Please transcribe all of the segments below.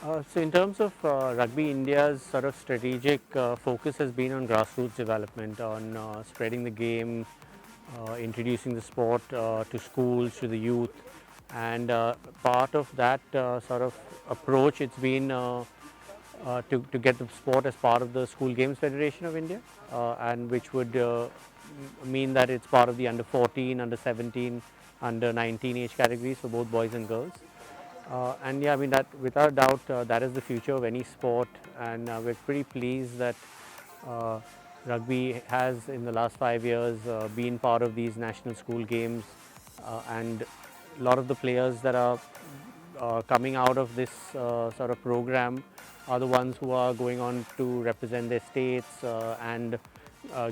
So in terms of Rugby India's sort of strategic focus has been on grassroots development, on spreading the game, introducing the sport to schools, to the youth, and part of that sort of approach, it's been to get the sport as part of the School Games Federation of India, and which would mean that it's part of the under 14, under 17, under 19 age categories for both boys and girls. And yeah, I mean that without doubt that is the future of any sport, and we're pretty pleased that uh, rugby has in the last 5 years been part of these national school games, and a lot of the players that are coming out of this sort of program are the ones who are going on to represent their states and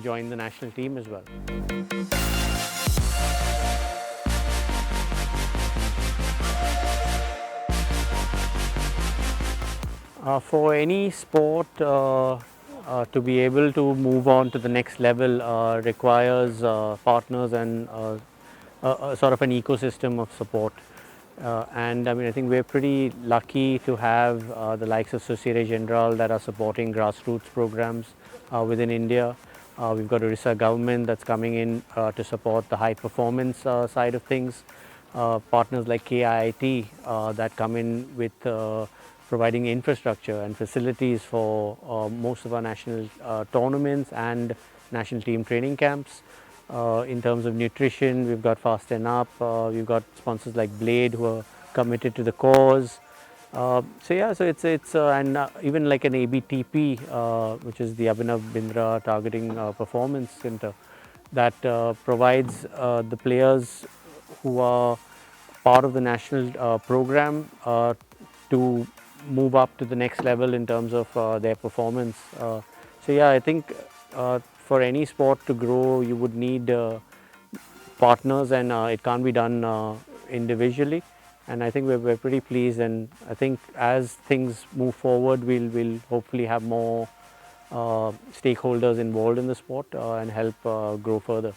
join the national team as well. For any sport to be able to move on to the next level requires partners and sort of an ecosystem of support. And I mean, I think we're pretty lucky to have the likes of Societe Generale that are supporting grassroots programs within India. We've got Orissa government that's coming in to support the high performance side of things. Partners like KIIT that come in with providing infrastructure and facilities for most of our national tournaments and national team training camps. In terms of nutrition, we've got Fast and Up, we've got sponsors like Blade who are committed to the cause. So yeah, so it's and even like an ABTP, which is the Abhinav Bindra Targeting Performance Center, that provides the players who are part of the national program to move up to the next level in terms of their performance. So yeah, I think for any sport to grow, you would need partners, and it can't be done individually. And I think we're pretty pleased, and I think as things move forward, we'll hopefully have more stakeholders involved in the sport and help grow further.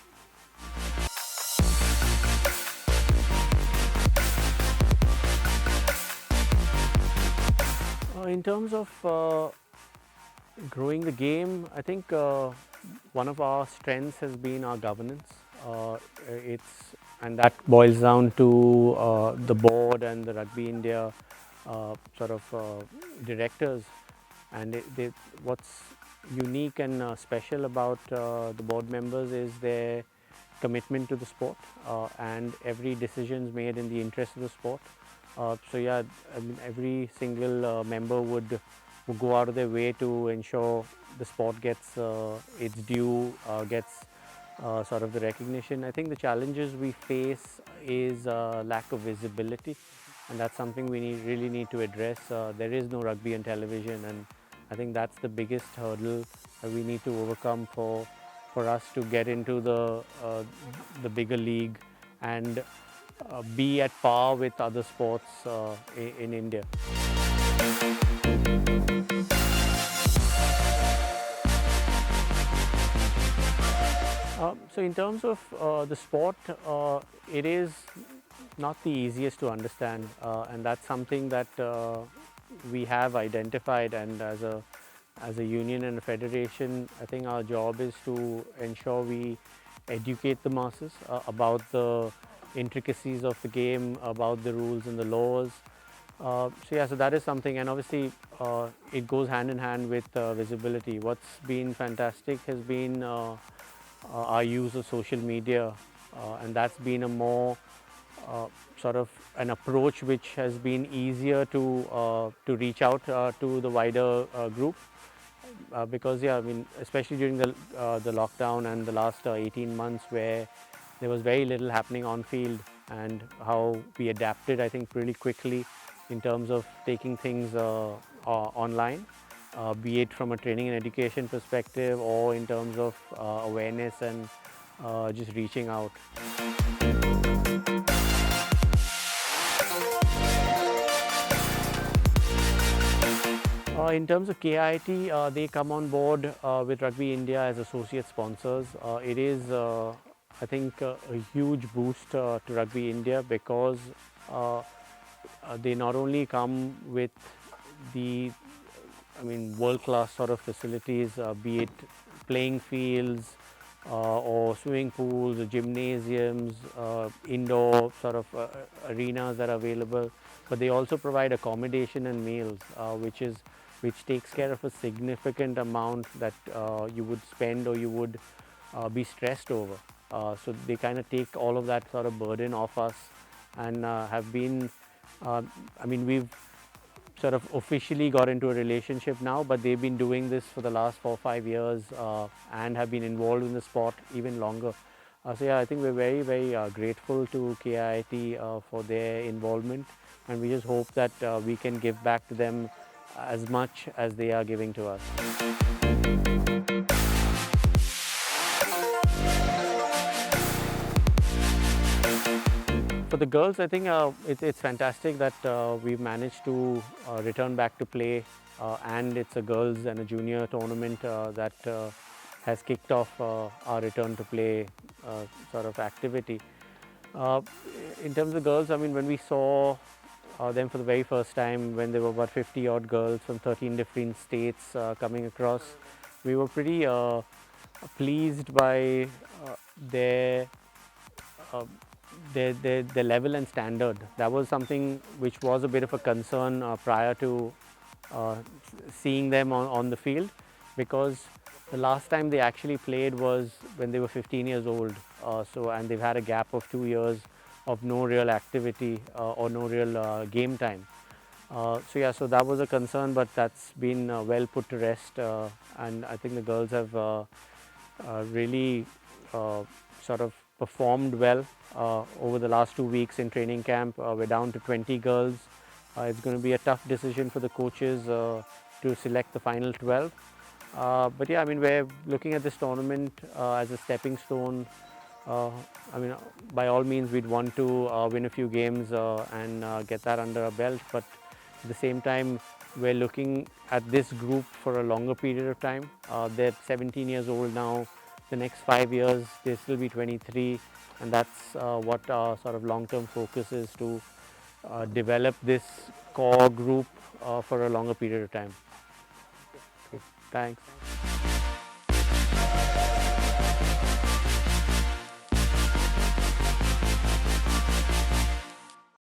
In terms of growing the game, I think one of our strengths has been our governance. It's and that boils down to the board and the Rugby India sort of directors. And what's unique and special about the board members is their commitment to the sport, and every decision is made in the interest of the sport. So yeah, I mean, every single member would go out of their way to ensure the sport gets its due, gets sort of the recognition. I think the challenges we face is lack of visibility, and that's something we really need to address. There is no rugby on television, and I think that's the biggest hurdle that we need to overcome for us to get into the bigger league and be at par with other sports in India. So in terms of the sport, it is not the easiest to understand, and that's something that we have identified. And as a union and a federation, I think our job is to ensure we educate the masses about the intricacies of the game, about the rules and the laws. So yeah, so that is something, and obviously it goes hand in hand with visibility. What's been fantastic has been our use of social media, and that's been a more sort of an approach which has been easier to reach out to the wider group, because yeah, I mean, especially during the lockdown and the last 18 months where there was very little happening on field, and how we adapted, I think, really quickly in terms of taking things online, be it from a training and education perspective or in terms of awareness and just reaching out. In terms of KIT, they come on board with Rugby India as associate sponsors. It is, I think, a huge boost to Rugby India, because they not only come with the world-class sort of facilities, be it playing fields or swimming pools or gymnasiums, indoor sort of arenas that are available. But they also provide accommodation and meals, which takes care of a significant amount that you would spend or you would be stressed over. So they kind of take all of that sort of burden off us, and have been. We've sort of officially got into a relationship now, but they've been doing this for the last 4 or 5 years and have been involved in the sport even longer. So yeah, I think we're very, very grateful to KIIT for their involvement, and we just hope that we can give back to them as much as they are giving to us. For the girls, I think it's fantastic that we've managed to return back to play, and it's a girls and a junior tournament that has kicked off our return to play sort of activity. Uh, in terms of girls, when we saw them for the very first time, when there were about 50 odd girls from 13 different states coming across, we were pretty pleased by their uh, the level and standard. That was something which was a bit of a concern prior to uh, seeing them on the field, because the last time they actually played was when they were 15 years old. And they've had a gap of 2 years of no real activity or no real game time. So that was a concern, but that's been well put to rest, and I think the girls have really sort of performed well over the last 2 weeks in training camp. We're down to 20 girls. It's going to be a tough decision for the coaches to select the final 12. But yeah, we're looking at this tournament as a stepping stone. Uh, by all means, we'd want to win a few games and get that under our belt. But at the same time, we're looking at this group for a longer period of time. They're 17 years old now. The next 5 years, they'll still be 23, and that's what our sort of long-term focus is, to develop this core group for a longer period of time. Thanks.